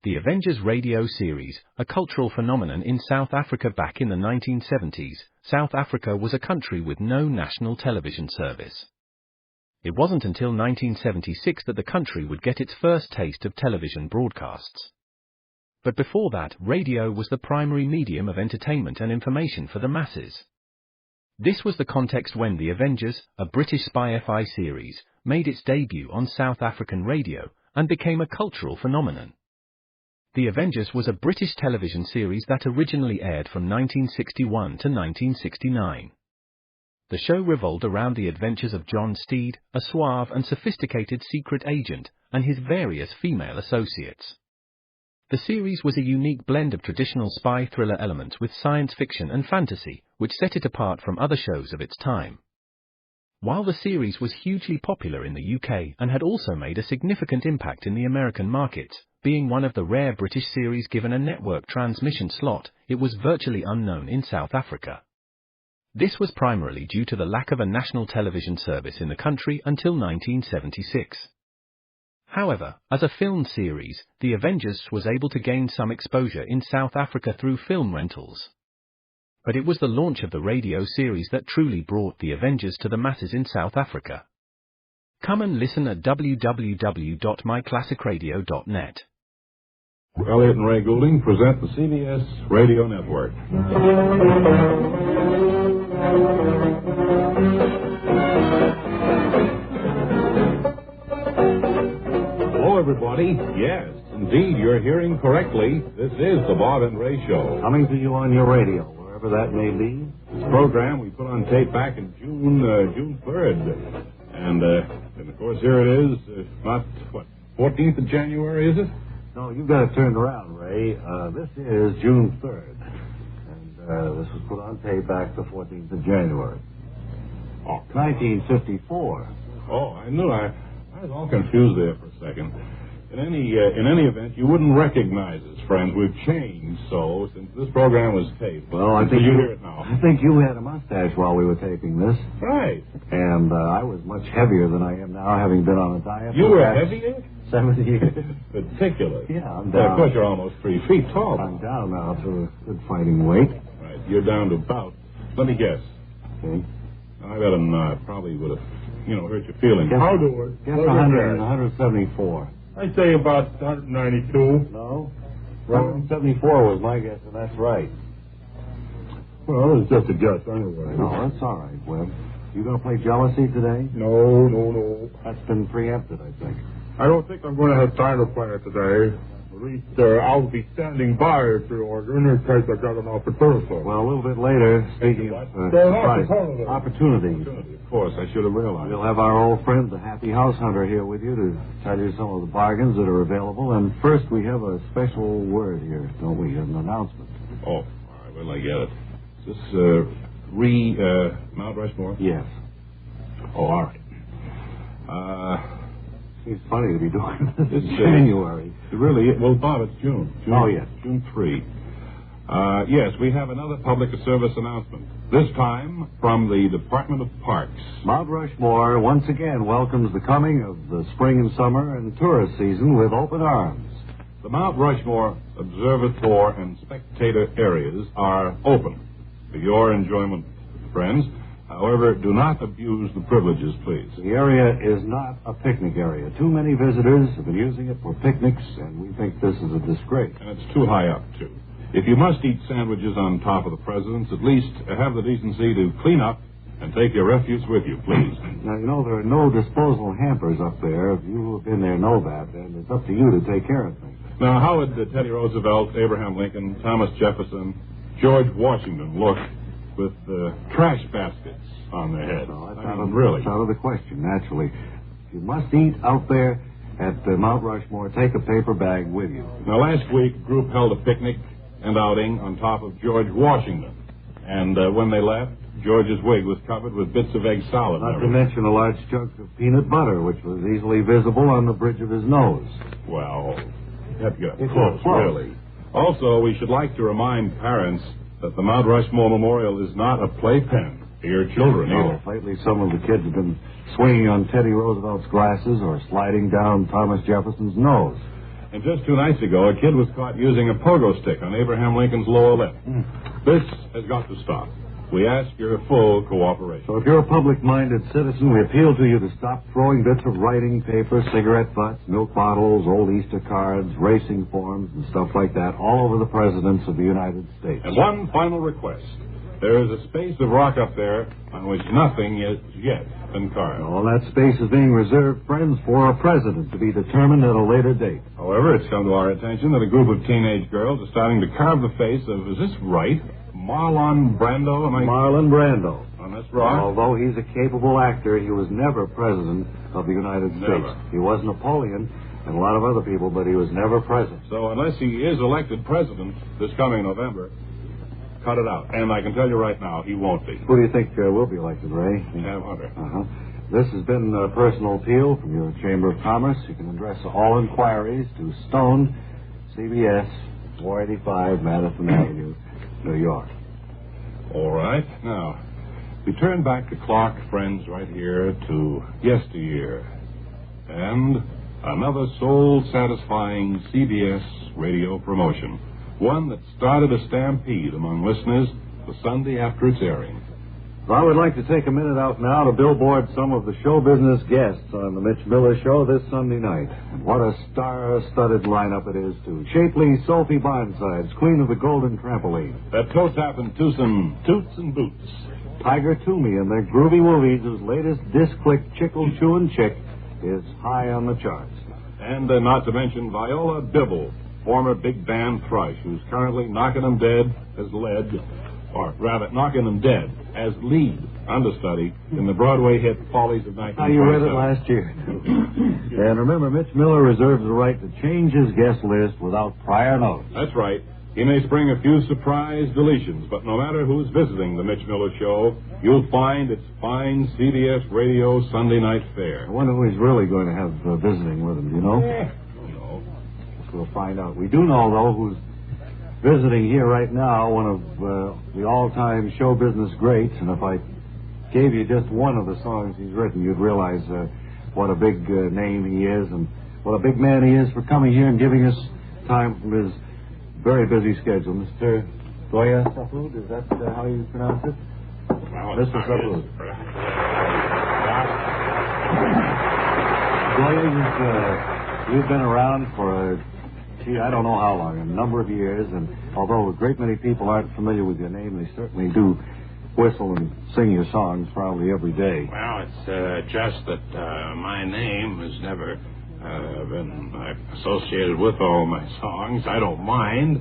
The Avengers radio series, a cultural phenomenon in South Africa back in the 1970s, South Africa was a country with no national television service. It wasn't until 1976 that the country would get its first taste of television broadcasts. But before that, radio was the primary medium of entertainment and information for the masses. This was the context when The Avengers, a British spy FI series, made its debut on South African radio and became a cultural phenomenon. The Avengers was a British television series that originally aired from 1961 to 1969. The show revolved around the adventures of John Steed, a suave and sophisticated secret agent, and his various female associates. The series was a unique blend of traditional spy thriller elements with science fiction and fantasy, which set it apart from other shows of its time. While the series was hugely popular in the UK and had also made a significant impact in the American markets, being one of the rare British series given a network transmission slot, it was virtually unknown in South Africa. This was primarily due to the lack of a national television service in the country until 1976. However, as a film series, The Avengers was able to gain some exposure in South Africa through film rentals. But it was the launch of the radio series that truly brought The Avengers to the masses in South Africa. Come and listen at www.myclassicradio.net. Elliott and Ray Goulding present the CBS Radio Network. Hello, everybody. Yes, indeed, you're hearing correctly. This is the Bob and Ray Show. Coming to you on your radio, wherever that may be. This program we put on tape back in June 3rd. And of course, here it is. Not, 14th of January, is it? No, you've got it turned around, Ray. This is June 3rd. And this was put on tape back the 14th of January. Oh, 1954. Oh, I knew. I was all confused there for a second. In any event, you wouldn't recognize us, friends. We've changed so since this program was taped. Well, I think you hear it now. I think you had a mustache while we were taping this. Right. And I was much heavier than I am now, having been on a diet. You were heavier? 70 years. Particular. Yeah, I'm down. Of course, you're almost 3 feet tall. I'm down now to a good fighting weight. Right. You're down to about. Let me guess. Okay. I bet I probably would have, hurt your feelings. I'll do it. Guess 174. I say about 192. No? 174 was my guess, and that's right. Well, it's just a guess anyway. No, that's all right, Webb. You going to play jealousy today? No. That's been preempted, I think. I don't think I'm going to have time to play it today. At least I'll be standing by if you're ordering in case I got an opportunity. Well, a little bit later, speaking of opportunity. Of course, I should have realized. We'll have our old friend, the Happy House Hunter, here with you to tell you some of the bargains that are available. And first, we have a special word here, don't we? An announcement. Oh, all right. Well, I get it. Is this Mount Rushmore? Yes. Oh, all right. Seems funny to be doing this in January. It really is. Well, Bob, it's June. Oh, yes. June 3. Yes, we have another public service announcement. This time from the Department of Parks. Mount Rushmore once again welcomes the coming of the spring and summer and tourist season with open arms. The Mount Rushmore observatory and spectator areas are open for your enjoyment, friends. However, do not abuse the privileges, please. The area is not a picnic area. Too many visitors have been using it for picnics, and we think this is a disgrace. And it's too high up, too. If you must eat sandwiches on top of the presidents, at least have the decency to clean up and take your refuse with you, please. Now, there are no disposal hampers up there. You who have been there know that, and it's up to you to take care of things. Now, how would Teddy Roosevelt, Abraham Lincoln, Thomas Jefferson, George Washington look with trash baskets on their heads? No, that's out of the question, naturally. If you must eat out there at Mount Rushmore, take a paper bag with you. Now, last week, a group held a picnic and outing on top of George Washington. And when they left, George's wig was covered with bits of egg salad. Not to mention a large chunk of peanut butter, which was easily visible on the bridge of his nose. Well, you have to get up close, really. Also, we should like to remind parents that the Mount Rushmore Memorial is not a playpen for your children either. Lately, some of the kids have been swinging on Teddy Roosevelt's glasses or sliding down Thomas Jefferson's nose. And just 2 nights ago, a kid was caught using a pogo stick on Abraham Lincoln's lower lip. This has got to stop. We ask your full cooperation. So if you're a public-minded citizen, we appeal to you to stop throwing bits of writing paper, cigarette butts, milk bottles, old Easter cards, racing forms, and stuff like that all over the presidents of the United States. And one final request. There is a space of rock up there on which nothing is yet been carved. All that space is being reserved, friends, for a president to be determined at a later date. However, it's come to our attention that a group of teenage girls are starting to carve the face of, is this right, Marlon Brando? Marlon Brando. On this rock? Although he's a capable actor, he was never president of the United States. He was Napoleon and a lot of other people, but he was never president. So unless he is elected president this coming November, cut it out. And I can tell you right now, he won't be. Who do you think will be elected, Ray? Tab Hunter. This has been a personal appeal from your Chamber of Commerce. You can address all inquiries to Stone, CBS, 485 Madison Avenue, New York. All right. Now, we turn back the clock, friends, right here to yesteryear. And another soul-satisfying CBS radio promotion. One that started a stampede among listeners the Sunday after its airing. Well, I would like to take a minute out now to billboard some of the show business guests on the Mitch Miller Show this Sunday night. And what a star-studded lineup it is, too. Shapely Sophie Bondsides, Queen of the Golden Trampoline. That toe-tapping twosome Toots and Boots. Tiger Toomey and their Groovy Woovies, whose latest disc-click chickle-chewing chick is high on the charts. And not to mention Viola Bibble, former big band thrush, who's currently knocking them dead as lead, or rather, knocking them dead as lead understudy in the Broadway hit Follies of 1927. You read it last year. And remember, Mitch Miller reserves the right to change his guest list without prior notice. That's right. He may spring a few surprise deletions, but no matter who's visiting the Mitch Miller Show, you'll find its fine CBS Radio Sunday night fare. I wonder who he's really going to have visiting with him, do you know? No. We'll find out. We do know, though, who's visiting here right now, one of the all-time show business greats, and if I gave you just one of the songs he's written, you'd realize what a big name he is and what a big man he is for coming here and giving us time from his very busy schedule. Mr. Goya Saplud, is that how you pronounce it? Well, Mr. Saplud. Goya, you've been around for I don't know how long, a number of years, and although a great many people aren't familiar with your name, they certainly do whistle and sing your songs probably every day. Well, it's just that my name has never been associated with all my songs. I don't mind,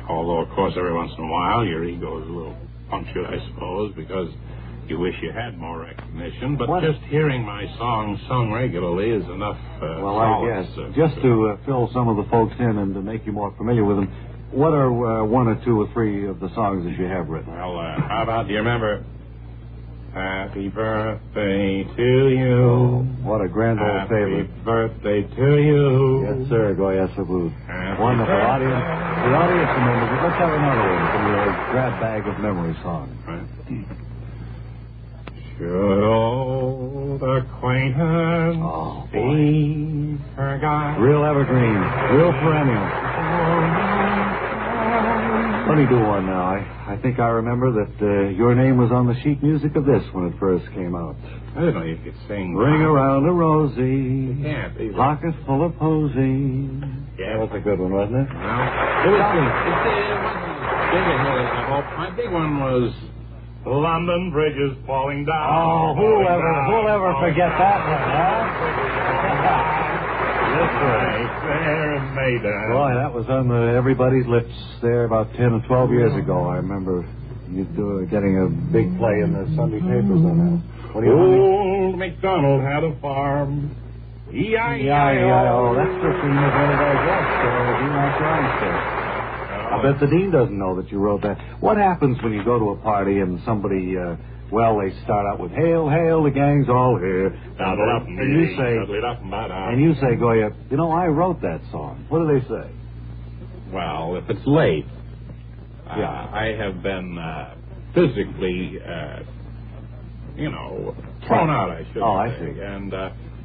although, of course, every once in a while your ego is a little punctured, I suppose, because you wish you had more recognition, but just hearing my songs sung regularly is enough well, I guess. Just to fill some of the folks in and to make you more familiar with them, what are one or two or three of the songs that you have written? Well, how about, do you remember Happy Birthday to You? What a grand old favorite. Happy Birthday to you. Yes, sir, Goya Sabu. Wonderful audience. The audience remembers it. Let's have another one from your grab bag of memory songs. Right. Should old acquaintance be forgot? Real evergreen, real perennial. Let me do one now. I think I remember that your name was on the sheet music of this when it first came out. I didn't know you could sing. Ring around a rosy, can't pocket full of posy. Yeah, that was a good one, wasn't it? Well, it wasn't big a hit, I hope. My big one was London Bridge is falling down. Oh, who'll ever forget that one, huh? Yes, sir. Boy, that was on everybody's lips there about 10 or 12 years ago. I remember you getting a big play in the Sunday papers on that. What do you Old MacDonald had a farm. E-I-E-I-O. That's the theme of one of our guests, Dean Armstrong. I bet the Dean doesn't know that you wrote that. What happens when you go to a party and somebody, they start out with, hail, hail, the gang's all here. And you say, Goya, I wrote that song. What do they say? Well, if it's late, I have been physically, thrown out, I should say. Oh, I see. And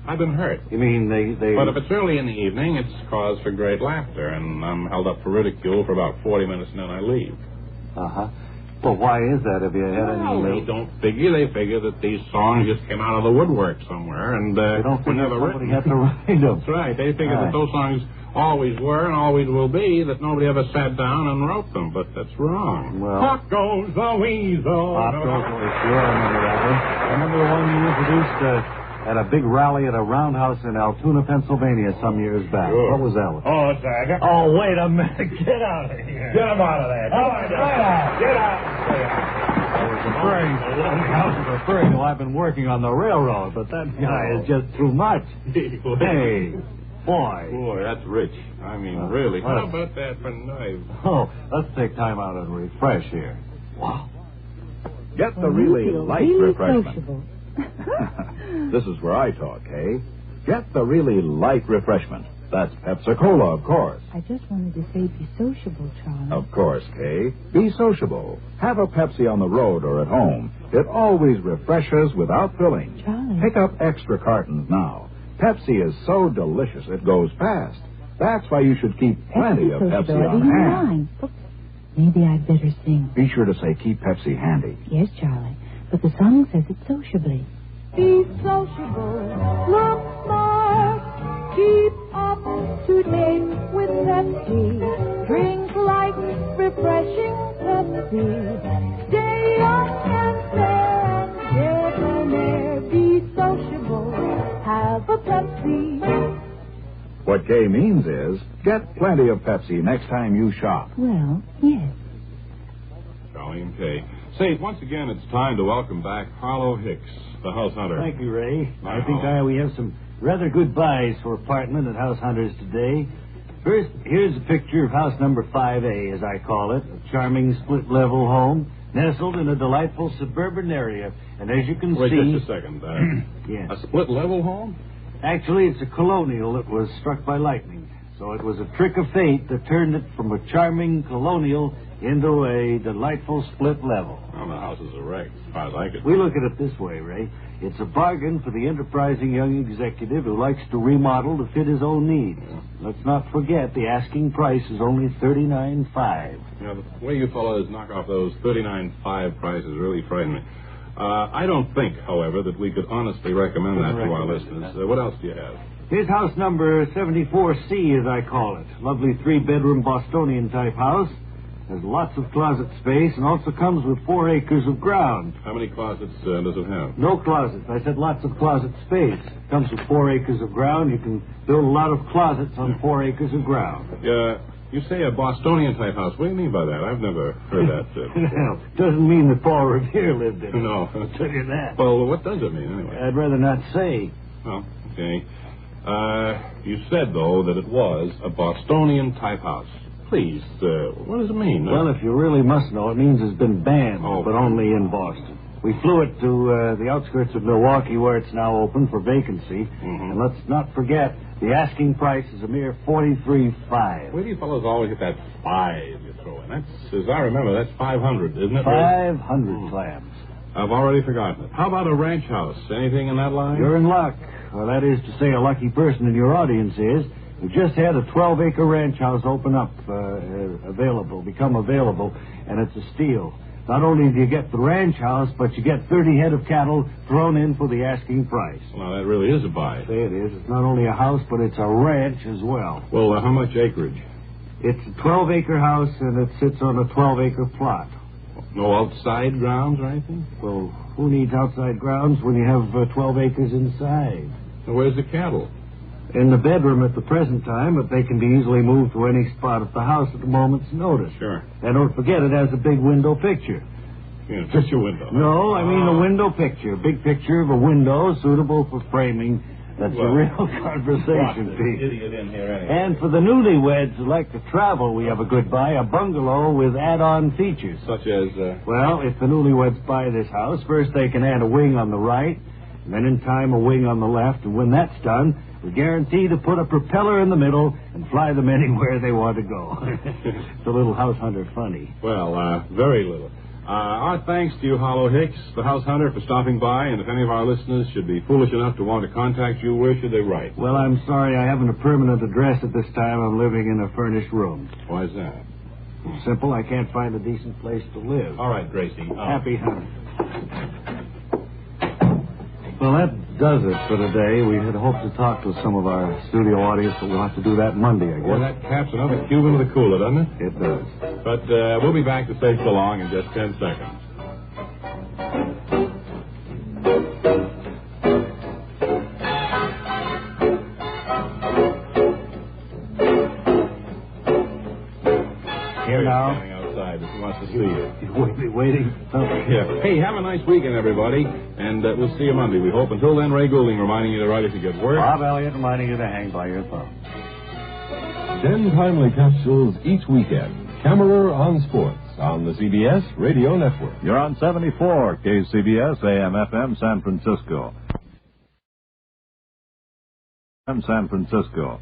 I've been hurt. You mean they... But if it's early in the evening, it's cause for great laughter, and I'm held up for ridicule for about 40 minutes, and then I leave. Uh-huh. Well, why is that? Have you had any... They don't figure. They figure that these songs just came out of the woodwork somewhere, and they don't were figure never somebody written. had to write them. That's right. They figure that those songs always were and always will be, that nobody ever sat down and wrote them, but that's wrong. Well... Pop goes the weasel. Pop goes the weasel. Sure, I remember that one. I remember the one you introduced... at a big rally at a roundhouse in Altoona, Pennsylvania some years back. Sure. What was that one? Oh, Saga. Oh, wait a minute. Get out of here. Get him out of there. Get out. Get out. I was referring to I've been working on the railroad, but that guy is just too much. Hey, boy. Boy, that's rich. I mean, really. How about that for knives? Oh, let's take time out and refresh here. Wow. Get the really light refreshment. Sociable. This is where I talk, eh? Get the really light refreshment. That's Pepsi-Cola, of course. I just wanted to say be sociable, Charlie. Of course, Kay. Be sociable. Have a Pepsi on the road or at home. It always refreshes without filling. Charlie. Pick up extra cartons now. Pepsi is so delicious it goes fast. That's why you should keep plenty of Pepsi on hand. Oops. Maybe I'd better sing. Be sure to say keep Pepsi handy. Yes, Charlie. But the song says it sociably. Be sociable, look smart, keep up to date with Pepsi. Drink light, refreshing Pepsi. Stay young and fair and debonair. Be sociable, have a Pepsi. What Kay means is get plenty of Pepsi next time you shop. Well, yes. Charlie and Kay. Say, once again, it's time to welcome back Harlow Hicks, the house hunter. Thank you, Ray. Hi, I think we have some rather good buys for apartment at House Hunters today. First, here's a picture of house number 5A, as I call it. A charming split-level home, nestled in a delightful suburban area. And as you can see... Wait just a second. Yes. A split-level home? Actually, it's a colonial that was struck by lightning. So it was a trick of fate that turned it from a charming colonial into a delightful split level. Well, the house is a wreck, as far as I could. We look at it this way, Ray. It's a bargain for the enterprising young executive who likes to remodel to fit his own needs. Yeah. Let's not forget the asking price is only $39,500. Yeah, the way you fellows knock off those $39,500 prices really frighten me. I don't think, however, that we could honestly recommend that to our listeners. What else do you have? Here's house number 74C, as I call it. Lovely 3-bedroom Bostonian-type house. Has lots of closet space and also comes with 4 acres of ground. How many closets does it have? No closets. I said lots of closet space. Comes with 4 acres of ground. You can build a lot of closets on 4 acres of ground. You say a Bostonian-type house. What do you mean by that? I've never heard that. Well, doesn't mean that Paul Revere lived in it. No. I'll tell you that. Well, what does it mean, anyway? I'd rather not say. Oh, okay. You said, though, that it was a Bostonian-type house. Please, what does it mean? Well, if you really must know, it means it's been banned, Oh. but only in Boston. We flew it to the outskirts of Milwaukee, where it's now open for vacancy. Mm-hmm. And let's not forget, the asking price is a mere $43,500. Where do you fellows always get that 5 you throw in? That's, as I remember, that's 500, isn't it? 500 clams. I've already forgotten it. How about a ranch house? Anything in that line? You're in luck. Well, that is to say, a lucky person in your audience is. We just had a 12-acre ranch house open up, become available, and it's a steal. Not only do you get the ranch house, but you get 30 head of cattle thrown in for the asking price. Well, that really is a buy. Say it is. It's not only a house, but it's a ranch as well. Well, how much acreage? It's a 12-acre house, and it sits on a 12-acre plot. No outside grounds or anything? Well, who needs outside grounds when you have 12 acres inside? So where's the cattle? In the bedroom at the present time, but they can be easily moved to any spot of the house at a moment's notice. Sure. And don't forget, it has a big window picture. Yeah, just your window. No, I mean a window picture. A big picture of a window suitable for framing. That's a real conversation piece. Idiot in here anyway. And for the newlyweds who like to travel, we have a good buy, a bungalow with add-on features. Such as, Well, if the newlyweds buy this house, first they can add a wing on the right, and then in time a wing on the left, and when that's done, we guarantee to put a propeller in the middle and fly them anywhere they want to go. It's a little house hunter funny. well, very little. Our thanks to you, Harlow Hicks, the house hunter, for stopping by, and if any of our listeners should be foolish enough to want to contact you, where should they write? Well, I'm sorry I haven't a permanent address at this time. I'm living in a furnished room. Why is that? Simple, I can't find a decent place to live. All right, Gracie. Happy hunting. Well, that does it for today. We had hoped to talk to some of our studio audience, but we'll have to do that Monday, I guess. Well, that caps another cube into the cooler, doesn't it? It does. But we'll be back to say so long in just 10 seconds. Here now. Standing outside. He wants to see you. We'll be waiting. Yeah. Hey, have a nice weekend, everybody, and we'll see you Monday, we hope. Until then, Ray Goulding reminding you to write if you get work. Bob Elliott reminding you to hang by your thumb. 10 timely capsules each weekend. Kammerer on Sports on the CBS Radio Network. You're on 74 KCBS AM/FM San Francisco. San Francisco.